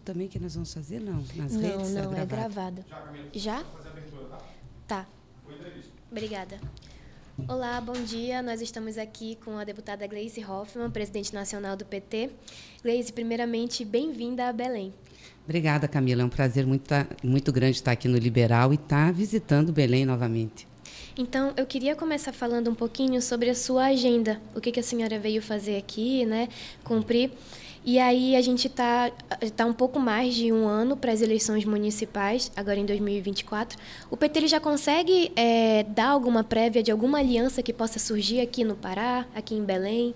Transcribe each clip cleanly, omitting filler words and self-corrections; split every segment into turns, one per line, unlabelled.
também que nós vamos fazer? Não, nas
Não,
redes?
não, é gravado. Já? Tá. Obrigada. Olá, bom dia. Nós estamos aqui com a deputada Gleice Hoffmann, presidente nacional do PT. Gleice, primeiramente, bem-vinda a Belém.
Obrigada, Camila. É um prazer muito grande estar aqui no Liberal e estar visitando Belém novamente.
Então, eu queria começar falando um pouquinho sobre a sua agenda. O que a senhora veio fazer aqui, né? Cumprir. E aí a gente tá um pouco mais de um ano para as eleições municipais, agora em 2024. O PT ele já consegue dar alguma prévia de alguma aliança que possa surgir aqui no Pará, aqui em Belém?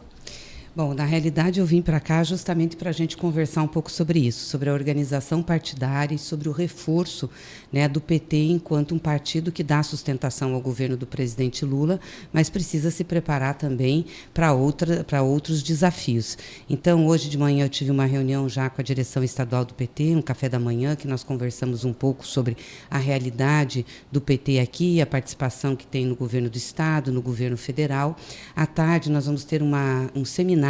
Bom, na realidade eu vim para cá justamente para a gente conversar um pouco sobre isso, sobre a organização partidária e sobre o reforço, né, do PT enquanto um partido que dá sustentação ao governo do presidente Lula, mas precisa se preparar também para outros desafios. Então, hoje de manhã eu tive uma reunião já com a direção estadual do PT, um café da manhã, que nós conversamos um pouco sobre a realidade do PT aqui, a participação que tem no governo do Estado, no governo federal. À tarde nós vamos ter um seminário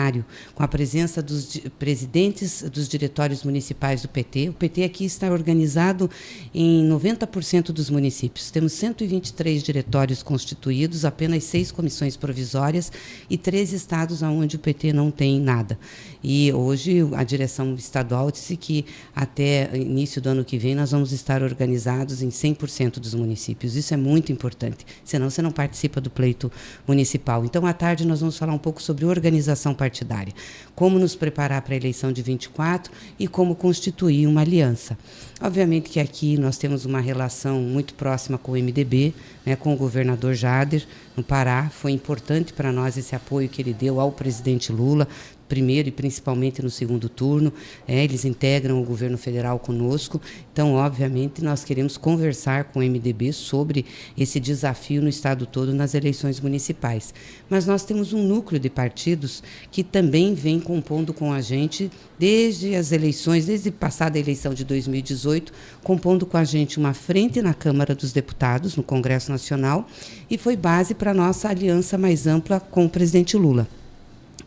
com a presença dos presidentes dos diretórios municipais do PT. O PT aqui está organizado em 90% dos municípios. Temos 123 diretórios constituídos, apenas 6 comissões provisórias e 3 estados onde o PT não tem nada. E hoje a direção estadual disse que até início do ano que vem nós vamos estar organizados em 100% dos municípios. Isso é muito importante, senão você não participa do pleito municipal. Então, à tarde nós vamos falar um pouco sobre organização partidária, como nos preparar para a eleição de 24 e como constituir uma aliança. Obviamente que aqui nós temos uma relação muito próxima com o MDB, né, com o governador Jader, no Pará. Foi importante para nós esse apoio que ele deu ao presidente Lula, primeiro e principalmente no segundo turno. Eles integram o governo federal conosco. Então, obviamente, nós queremos conversar com o MDB sobre esse desafio no estado todo nas eleições municipais. Mas nós temos um núcleo de partidos que também vem compondo com a gente desde as eleições, desde a passada eleição de 2018, compondo com a gente uma frente na Câmara dos Deputados, no Congresso Nacional, e foi base para a nossa aliança mais ampla com o presidente Lula,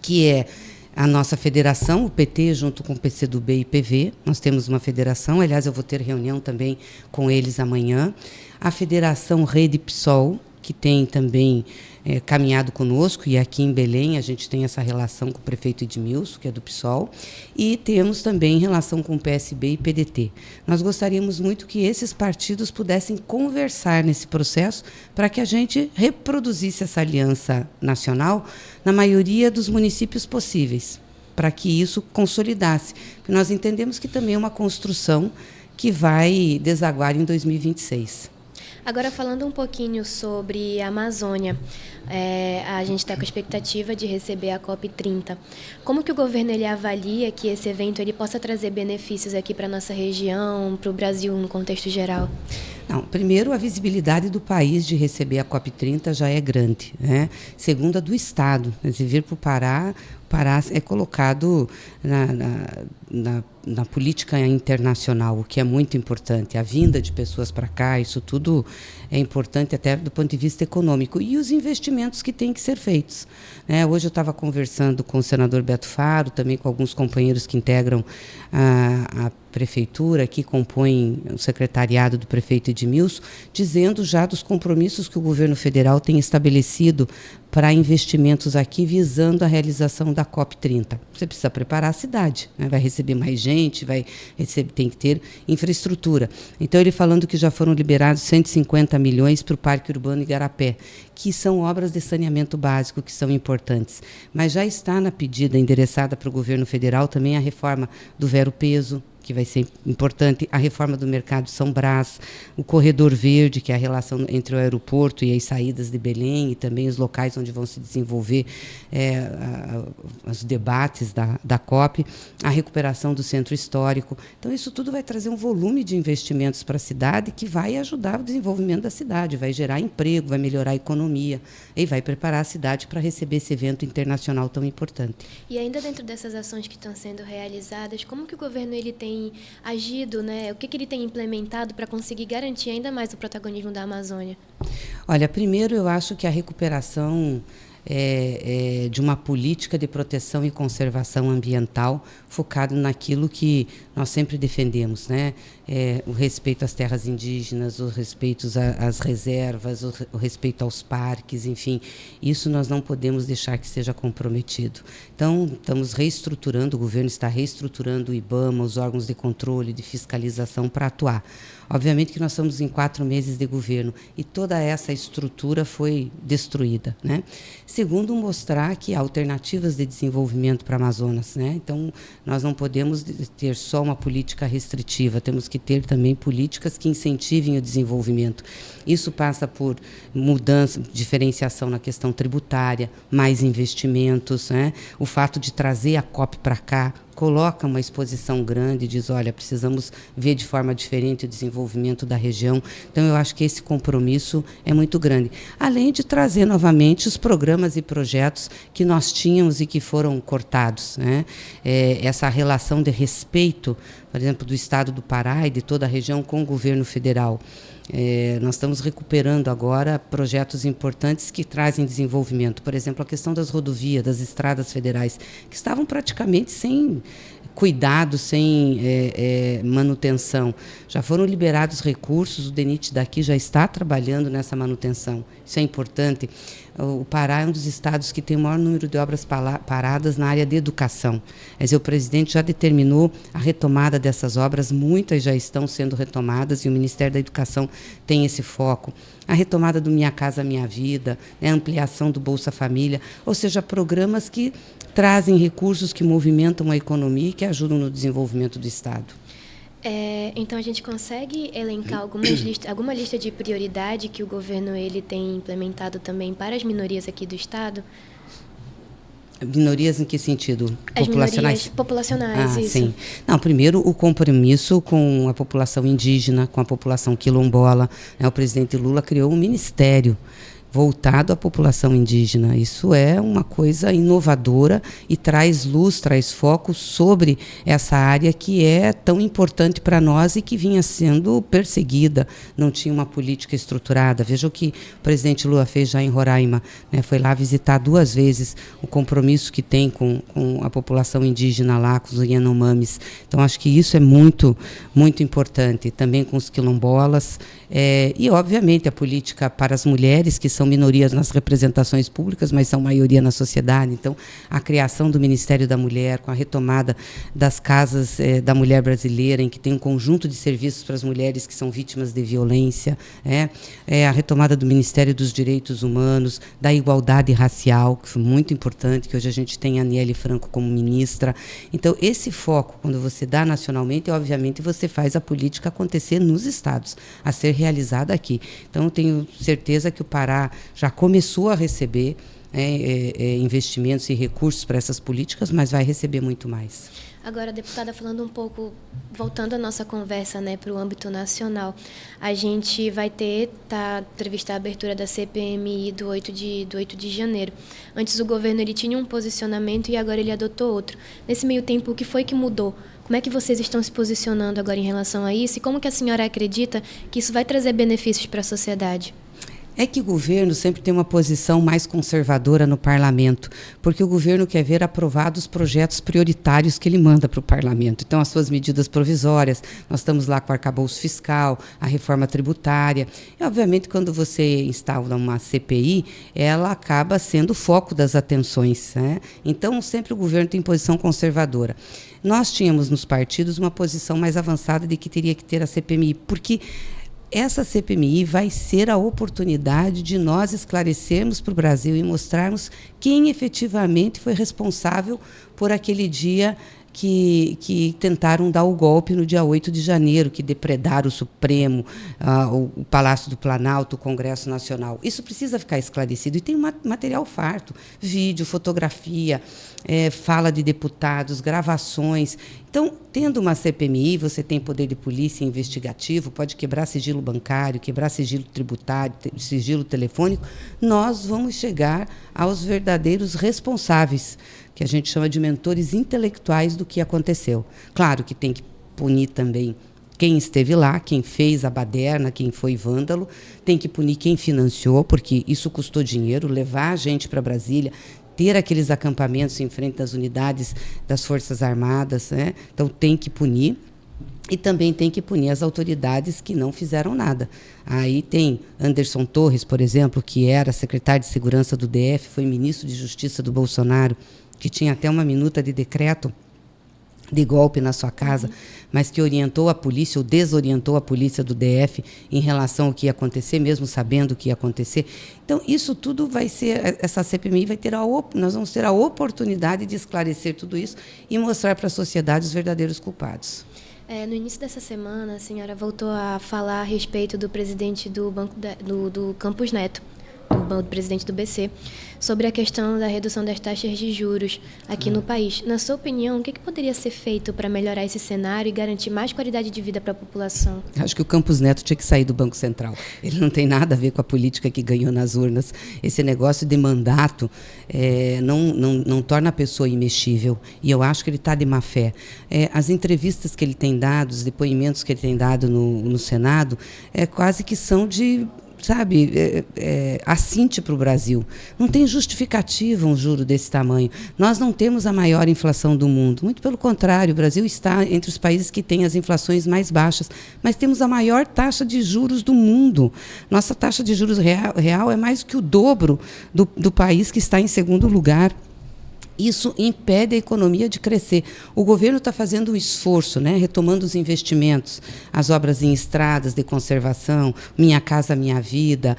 que é a nossa federação, o PT, junto com o PCdoB e PV. Nós temos uma federação, aliás, eu vou ter reunião também com eles amanhã. A Federação Rede PSOL, que tem também caminhado conosco, e aqui em Belém a gente tem essa relação com o prefeito Edmilson, que é do PSOL, e temos também relação com o PSB e PDT. Nós gostaríamos muito que esses partidos pudessem conversar nesse processo para que a gente reproduzisse essa aliança nacional na maioria dos municípios possíveis, para que isso consolidasse. Porque nós entendemos que também é uma construção que vai desaguar em 2026.
Agora, falando um pouquinho sobre a Amazônia, a gente está com a expectativa de receber a COP30. Como que o governo ele avalia que esse evento ele possa trazer benefícios aqui para a nossa região, para o Brasil no contexto geral?
Não, primeiro, a visibilidade do país de receber a COP30 já é grande, né? Segundo, a do Estado. Se vir para o Pará é colocado na política internacional, o que é muito importante. A vinda de pessoas para cá, isso tudo é importante até do ponto de vista econômico. E os investimentos que têm que ser feitos, né? Hoje eu estava conversando com o senador Beto Faro, também com alguns companheiros que integram a prefeitura, que compõem o secretariado do prefeito Edmilson, dizendo já dos compromissos que o governo federal tem estabelecido para investimentos aqui, visando a realização da COP30. Você precisa preparar a cidade, né? Vai receber mais gente, tem que ter infraestrutura. Então, ele falando que já foram liberados 150 milhões para o Parque Urbano Igarapé, que são obras de saneamento básico que são importantes. Mas já está na pedida endereçada para o governo federal também a reforma do Vero-Peso, que vai ser importante, a reforma do mercado São Brás, o corredor verde, que é a relação entre o aeroporto e as saídas de Belém, e também os locais onde vão se desenvolver os debates da COP, a recuperação do centro histórico. Então, isso tudo vai trazer um volume de investimentos para a cidade que vai ajudar o desenvolvimento da cidade, vai gerar emprego, vai melhorar a economia e vai preparar a cidade para receber esse evento internacional tão importante.
E ainda dentro dessas ações que estão sendo realizadas, como que o governo ele tem agido, né? O que ele tem implementado para conseguir garantir ainda mais o protagonismo da Amazônia?
Olha, primeiro eu acho que a recuperação de uma política de proteção e conservação ambiental focado naquilo que nós sempre defendemos, né? O respeito às terras indígenas, o respeito às reservas, o respeito aos parques, enfim, isso nós não podemos deixar que seja comprometido. Então, estamos reestruturando, o governo está reestruturando o IBAMA, os órgãos de controle, de fiscalização para atuar. Obviamente que nós estamos em 4 meses de governo e toda essa estrutura foi destruída, né? Segundo, mostrar que há alternativas de desenvolvimento para a Amazonas, né? Então, nós não podemos ter só uma política restritiva, temos que ter também políticas que incentivem o desenvolvimento. Isso passa por mudança, diferenciação na questão tributária, mais investimentos, né? O fato de trazer a COP para cá, coloca uma exposição grande e diz, olha, precisamos ver de forma diferente o desenvolvimento da região. Então, eu acho que esse compromisso é muito grande. Além de trazer novamente os programas e projetos que nós tínhamos e que foram cortados, né? Essa relação de respeito, por exemplo, do Estado do Pará e de toda a região com o governo federal. Nós estamos recuperando agora projetos importantes que trazem desenvolvimento. Por exemplo, a questão das rodovias, das estradas federais, que estavam praticamente sem cuidado, sem manutenção. Já foram liberados recursos, o DENIT daqui já está trabalhando nessa manutenção. Isso é importante. O Pará é um dos estados que tem o maior número de obras paradas na área de educação. Quer dizer, o presidente já determinou a retomada dessas obras, muitas já estão sendo retomadas e o Ministério da Educação tem esse foco. A retomada do Minha Casa Minha Vida, né, a ampliação do Bolsa Família, ou seja, programas que trazem recursos que movimentam a economia e que ajudam no desenvolvimento do Estado.
Então, a gente consegue elencar alguma lista de prioridade que o governo ele tem implementado também para as minorias aqui do Estado?
Minorias em que sentido?
As populacionais? Populacionais, isso.
Sim. Não, primeiro, o compromisso com a população indígena, com a população quilombola. Né? O presidente Lula criou um ministério voltado à população indígena. Isso é uma coisa inovadora e traz luz, traz foco sobre essa área que é tão importante para nós e que vinha sendo perseguida, não tinha uma política estruturada. Veja o que o presidente Lula fez já em Roraima, né? Foi lá visitar 2 vezes o compromisso que tem com a população indígena lá, com os Yanomamis. Então, acho que isso é muito, muito importante. Também com os quilombolas e, obviamente, a política para as mulheres, que são minorias nas representações públicas, mas são maioria na sociedade. Então, a criação do Ministério da Mulher, com a retomada das casas da mulher brasileira, em que tem um conjunto de serviços para as mulheres que são vítimas de violência, a retomada do Ministério dos Direitos Humanos, da igualdade racial, que foi muito importante, que hoje a gente tem a Aniele Franco como ministra. Então, esse foco, quando você dá nacionalmente, obviamente você faz a política acontecer nos estados, a ser realizada aqui. Então, eu tenho certeza que o Pará já começou a receber investimentos e recursos para essas políticas, mas vai receber muito mais.
Agora, deputada, falando um pouco, voltando a nossa conversa, né, para o âmbito nacional, a gente vai entrevistar a abertura da CPMI do 8 de janeiro. Antes o governo ele tinha um posicionamento e agora ele adotou outro. Nesse meio tempo, o que foi que mudou? Como é que vocês estão se posicionando agora em relação a isso? E como que a senhora acredita que isso vai trazer benefícios para a sociedade?
É que o governo sempre tem uma posição mais conservadora no parlamento, porque o governo quer ver aprovados os projetos prioritários que ele manda para o parlamento. Então, as suas medidas provisórias, nós estamos lá com o arcabouço fiscal, a reforma tributária. E, obviamente, quando você instala uma CPI, ela acaba sendo o foco das atenções, né? Então, sempre o governo tem posição conservadora. Nós tínhamos nos partidos uma posição mais avançada de que teria que ter a CPMI, porque essa CPMI vai ser a oportunidade de nós esclarecermos para o Brasil e mostrarmos quem efetivamente foi responsável por aquele dia que tentaram dar o golpe no dia 8 de janeiro, que depredaram o Supremo, o Palácio do Planalto, o Congresso Nacional. Isso precisa ficar esclarecido. E tem material farto, vídeo, fotografia, fala de deputados, gravações. Então, tendo uma CPMI, você tem poder de polícia investigativo, pode quebrar sigilo bancário, quebrar sigilo tributário, sigilo telefônico, nós vamos chegar aos verdadeiros responsáveis, que a gente chama de mentores intelectuais do que aconteceu. Claro que tem que punir também quem esteve lá, quem fez a baderna, quem foi vândalo, tem que punir quem financiou, porque isso custou dinheiro, levar a gente para Brasília, ter aqueles acampamentos em frente às unidades das Forças Armadas, né? Então tem que punir. E também tem que punir as autoridades que não fizeram nada. Aí tem Anderson Torres, por exemplo, que era secretário de Segurança do DF, foi ministro de Justiça do Bolsonaro, que tinha até uma minuta de decreto de golpe na sua casa, mas que orientou a polícia ou desorientou a polícia do DF em relação ao que ia acontecer, mesmo sabendo o que ia acontecer. Então, isso tudo vai ser, essa CPMI vai ter nós vamos ter a oportunidade de esclarecer tudo isso e mostrar para a sociedade os verdadeiros culpados.
No início dessa semana, a senhora voltou a falar a respeito do presidente do Banco do Campos Neto, do presidente do BC, sobre a questão da redução das taxas de juros aqui no país. Na sua opinião, o que poderia ser feito para melhorar esse cenário e garantir mais qualidade de vida para a população?
Acho que o Campos Neto tinha que sair do Banco Central. Ele não tem nada a ver com a política que ganhou nas urnas. Esse negócio de mandato não torna a pessoa imexível. E eu acho que ele está de má fé. As entrevistas que ele tem dado, os depoimentos que ele tem dado no Senado, quase que são de... assinte para o Brasil. Não tem justificativa um juro desse tamanho. Nós não temos a maior inflação do mundo. Muito pelo contrário, o Brasil está entre os países que têm as inflações mais baixas, mas temos a maior taxa de juros do mundo. Nossa taxa de juros real é mais que o dobro do país que está em segundo lugar. Isso impede a economia de crescer. O governo está fazendo um esforço, né, retomando os investimentos, as obras em estradas de conservação, Minha Casa Minha Vida,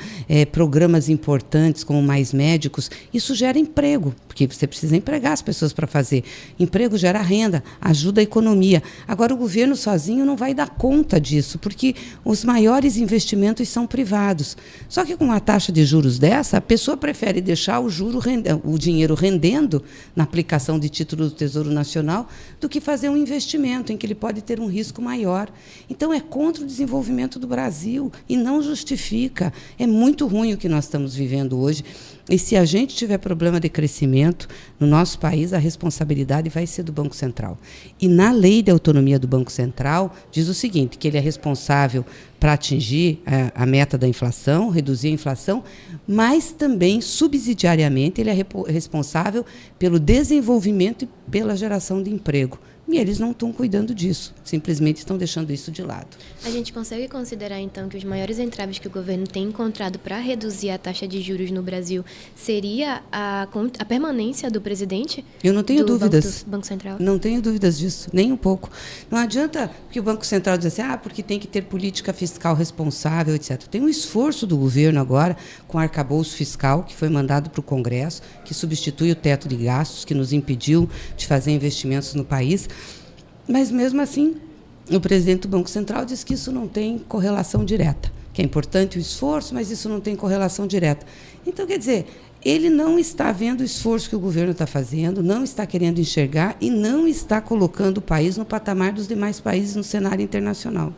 programas importantes como Mais Médicos. Isso gera emprego, porque você precisa empregar as pessoas para fazer. Emprego gera renda, ajuda a economia. Agora, o governo sozinho não vai dar conta disso, porque os maiores investimentos são privados. Só que com uma taxa de juros dessa, a pessoa prefere deixar o dinheiro rendendo na aplicação de título do Tesouro Nacional, do que fazer um investimento em que ele pode ter um risco maior. Então, é contra o desenvolvimento do Brasil e não justifica. É muito ruim o que nós estamos vivendo hoje. E se a gente tiver problema de crescimento no nosso país, a responsabilidade vai ser do Banco Central. E na lei de autonomia do Banco Central, diz o seguinte, que ele é responsável para atingir a meta da inflação, reduzir a inflação, mas também, subsidiariamente, ele é responsável pelo desenvolvimento e pela geração de emprego. E eles não estão cuidando disso, simplesmente estão deixando isso de lado.
A gente consegue considerar, então, que os maiores entraves que o governo tem encontrado para reduzir a taxa de juros no Brasil seria a permanência do presidente?
Eu não tenho dúvidas.
Do Banco Central?
Não tenho dúvidas disso, nem um pouco. Não adianta que o Banco Central diz assim, porque tem que ter política fiscal responsável, etc. Tem um esforço do governo agora com o arcabouço fiscal, que foi mandado para o Congresso, que substitui o teto de gastos, que nos impediu de fazer investimentos no país. Mas, mesmo assim, o presidente do Banco Central diz que isso não tem correlação direta, que é importante o esforço, mas isso não tem correlação direta. Então, quer dizer, ele não está vendo o esforço que o governo está fazendo, não está querendo enxergar e não está colocando o país no patamar dos demais países no cenário internacional.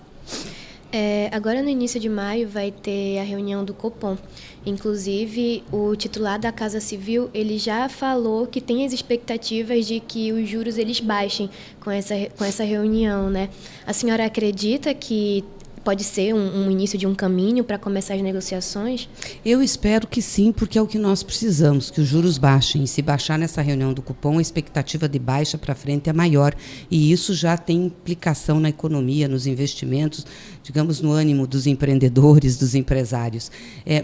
Agora, no início de maio, vai ter a reunião do Copom. Inclusive, o titular da Casa Civil, ele já falou que tem as expectativas de que os juros eles baixem com essa reunião, né? A senhora acredita que pode ser um início de um caminho para começar as negociações?
Eu espero que sim, porque é o que nós precisamos, que os juros baixem. E se baixar nessa reunião do Copom, a expectativa de baixa para frente é maior. E isso já tem implicação na economia, nos investimentos, digamos, no ânimo dos empreendedores, dos empresários.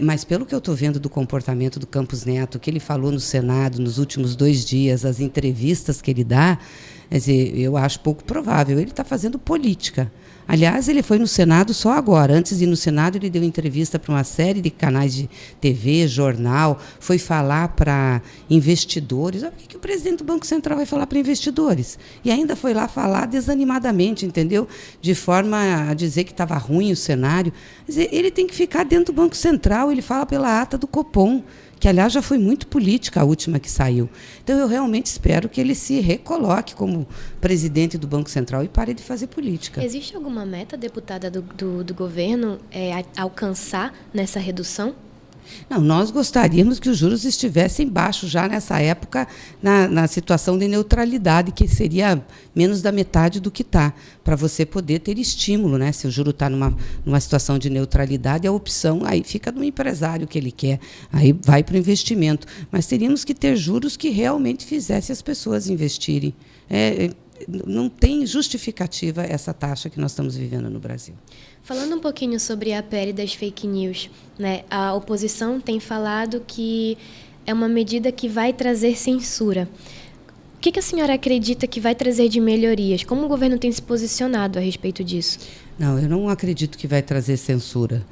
Mas pelo que eu estou vendo do comportamento do Campos Neto, o que ele falou no Senado nos últimos 2 dias, as entrevistas que ele dá, quer dizer, eu acho pouco provável. Ele está fazendo política. Aliás, ele foi no Senado só agora. Antes de ir no Senado, ele deu entrevista para uma série de canais de TV, jornal, foi falar para investidores. Por que o presidente do Banco Central vai falar para investidores? E ainda foi lá falar desanimadamente, entendeu? De forma a dizer que estava ruim o cenário. Quer dizer, ele tem que ficar dentro do Banco Central, ele fala pela ata do Copom, que, aliás, já foi muito política a última que saiu. Então, eu realmente espero que ele se recoloque como presidente do Banco Central e pare de fazer política.
Existe alguma meta, deputada, do governo alcançar nessa redução?
Não, nós gostaríamos que os juros estivessem baixos já nessa época, na situação de neutralidade, que seria menos da metade do que está, para você poder ter estímulo, né? Se o juro está numa situação de neutralidade, a opção aí fica no empresário que ele quer, aí vai para o investimento. Mas teríamos que ter juros que realmente fizessem as pessoas investirem. Não tem justificativa essa taxa que nós estamos vivendo no Brasil.
Falando um pouquinho sobre a PL das fake news, né? A oposição tem falado que é uma medida que vai trazer censura. O que a senhora acredita que vai trazer de melhorias? Como o governo tem se posicionado a respeito disso?
Não, eu não acredito que vai trazer censura.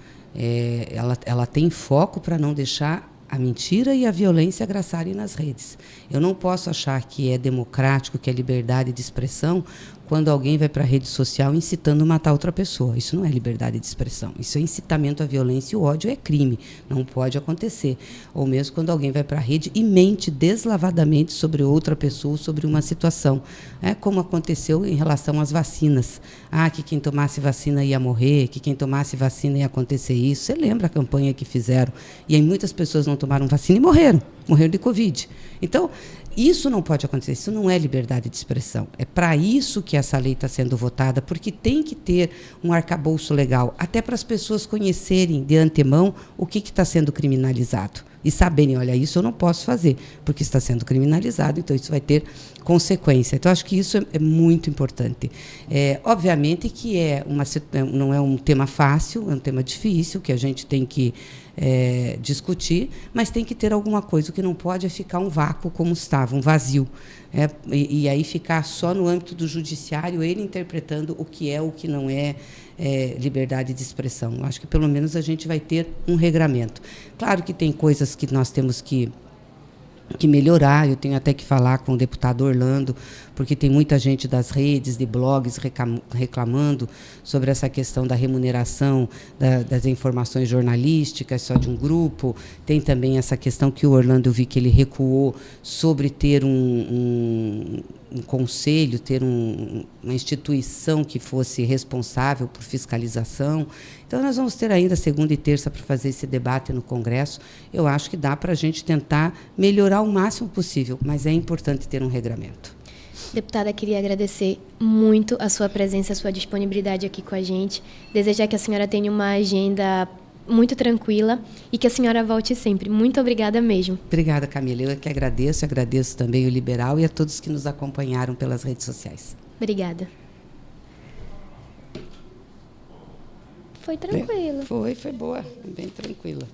Ela tem foco para não deixar a mentira e a violência agraçarem nas redes. Eu não posso achar que é democrático, que é liberdade de expressão, quando alguém vai para a rede social incitando a matar outra pessoa. Isso não é liberdade de expressão. Isso é incitamento à violência, e o ódio é crime. Não pode acontecer. Ou mesmo quando alguém vai para a rede e mente deslavadamente sobre outra pessoa, sobre uma situação. Como aconteceu em relação às vacinas. Que quem tomasse vacina ia morrer, que quem tomasse vacina ia acontecer isso. Você lembra a campanha que fizeram? E aí muitas pessoas não tomaram vacina e morreram de Covid. Então, isso não pode acontecer, isso não é liberdade de expressão. É para isso que essa lei está sendo votada, porque tem que ter um arcabouço legal, até para as pessoas conhecerem de antemão o que está sendo criminalizado. E saberem, olha, isso eu não posso fazer, porque está sendo criminalizado, então isso vai ter consequência. Então, acho que isso é muito importante. Obviamente que não é um tema fácil, é um tema difícil, que a gente tem que discutir, mas tem que ter alguma coisa. O que não pode é ficar um vácuo como estava, um vazio. E aí ficar só no âmbito do judiciário, ele interpretando o que é, o que não é, liberdade de expressão. Acho que, pelo menos, a gente vai ter um regramento. Claro que tem coisas que nós temos que melhorar. Eu tenho até que falar com o deputado Orlando, porque tem muita gente das redes, de blogs, reclamando sobre essa questão da remuneração das informações jornalísticas, só de um grupo. Tem também essa questão que o Orlando, eu vi que ele recuou sobre ter um conselho, ter uma instituição que fosse responsável por fiscalização. Então, nós vamos ter ainda segunda e terça para fazer esse debate no Congresso. Eu acho que dá para a gente tentar melhorar o máximo possível, mas é importante ter um regramento.
Deputada, queria agradecer muito a sua presença, a sua disponibilidade aqui com a gente. Desejar que a senhora tenha uma agenda muito tranquila e que a senhora volte sempre. Muito obrigada mesmo.
Obrigada, Camila. Eu que agradeço também o Liberal e a todos que nos acompanharam pelas redes sociais.
Obrigada. Foi tranquilo.
Foi boa, bem tranquila.